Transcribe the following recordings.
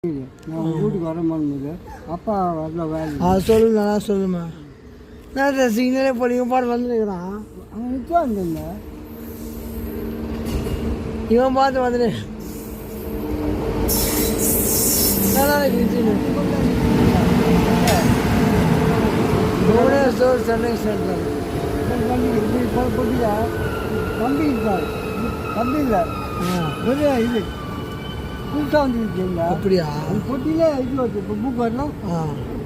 நான் வீட்டுக்கு வரமான்னு அப்பா வரல வேலை சொல்லுண்ணா சொல்லுமா நான் சிக்னலே போய் பாட்டு வந்துருக்கிறான் அவன் நிற்க வந்திருந்த இவன் பார்த்து வந்துடு புவனேஸ்வர் சென்னை சென்ட்ரல் போட்டியா தம்பி இருக்கார் தம்பி இல்லை பெரிய இது புதுசாக வந்துருக்கீங்களா அப்படியா அந்த பொட்டியிலே இது வச்சு இப்போ புக் வரலாம்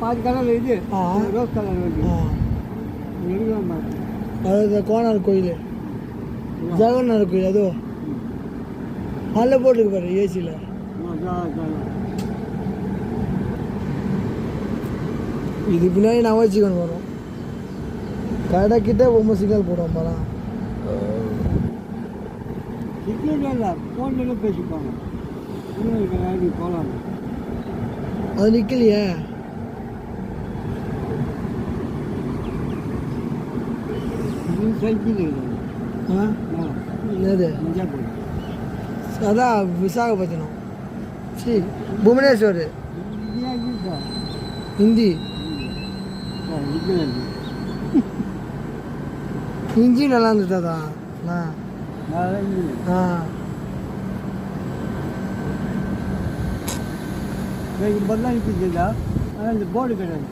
பாதி கலரில் இது ரோஸ் கலர் வந்து எடுக்க மாட்டேன் அது கோனார் கோயில் ஜெகநாதர் கோயில் அதுவும் அதில் போட்டுருக்கு பாரு ஏசியில் இது பின்னாடி நான் வச்சுக்கணும் வரும் கடை கிட்டே ரொம்ப சிக்னல் போடுவோம் பாரா சிக்னல் இல்லை ஃபோன்லேயே பேசிப்பாங்க போகலாம் அது நிற்கலையே சைக்கிள் என்னது அதான் விசாகப்பட்டினம் சரி புவனேஸ்வர் ஹிந்தி இஞ்சி நல்லா இருந்துட்டாதா இப்போதான் நிற்கிதுங்களா ஆனால் இந்த போர்டு கிடையாது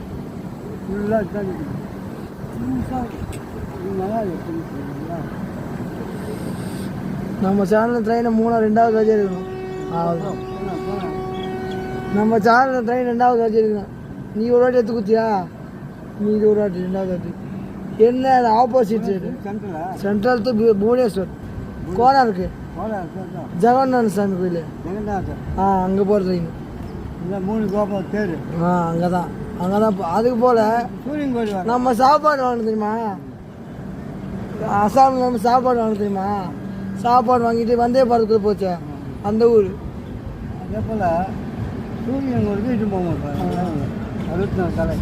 ஃபுல்லாக தான் நிற்கிது நல்லா இருக்குங்களா நம்ம சேனல் ட்ரெயினை 2வது வச்சு இருக்கணும் நம்ம சேனல் ட்ரெயின் 2வது வச்சு இருக்கணும் நீ ஒரு வாட்டி எடுத்து குத்தியா நீ இது ஒரு வாட்டி 2வது வாட்டி என்ன அது opposite side central to Bhubaneswar கோணம் இருக்கு ஜெகநாதர் சாமி கோயில் அங்கே போகிற ட்ரெயின் இல்லை 3 கோபம் தேர் அங்கே தான் அதுக்கு போல் சூரியன் கோயில் நம்ம சாப்பாடு வாங்க தெரியுமா அசாமில் நம்ம சாப்பாடு வாங்க தெரியுமா சாப்பாடு வாங்கிட்டு வந்தே பாரத்துக்குள்ள போச்சு அந்த ஊர் அதே போல் சூரியன் ஒரு வீட்டு போவோம் 64 தலை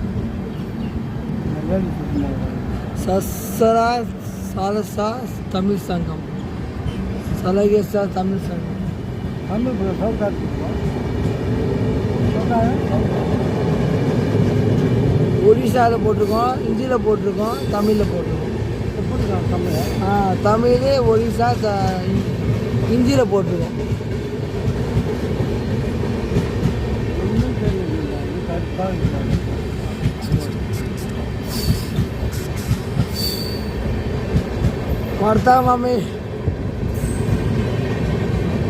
சஸ்ஸரா சாலசா தமிழ் சங்கம் சலகேசா தமிழ் சங்கம் தமிழ் ஒடிசாவில் போட்டிருக்கோம் ஹிந்தியில் போட்டிருக்கோம் தமிழில் போட்டிருக்கோம் தமிழ் ஒடிசா ஹிந்தியில் போட்டிருக்கோம்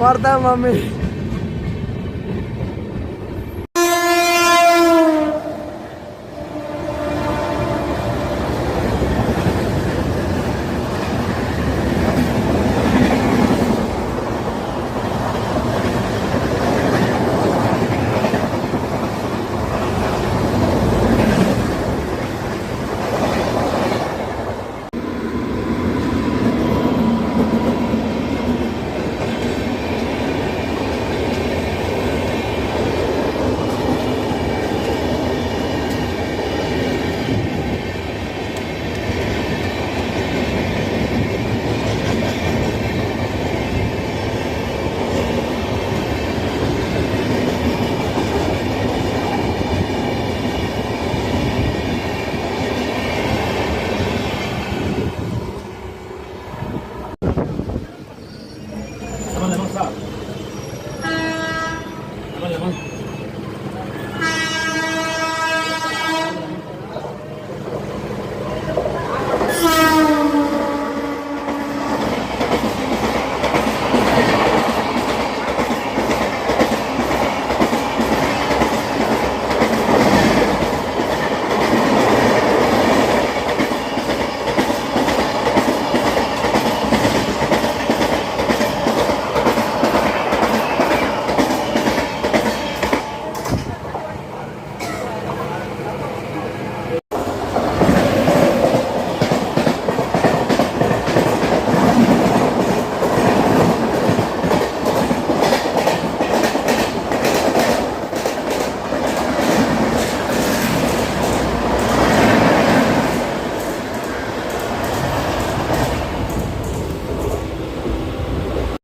वार्ता मामी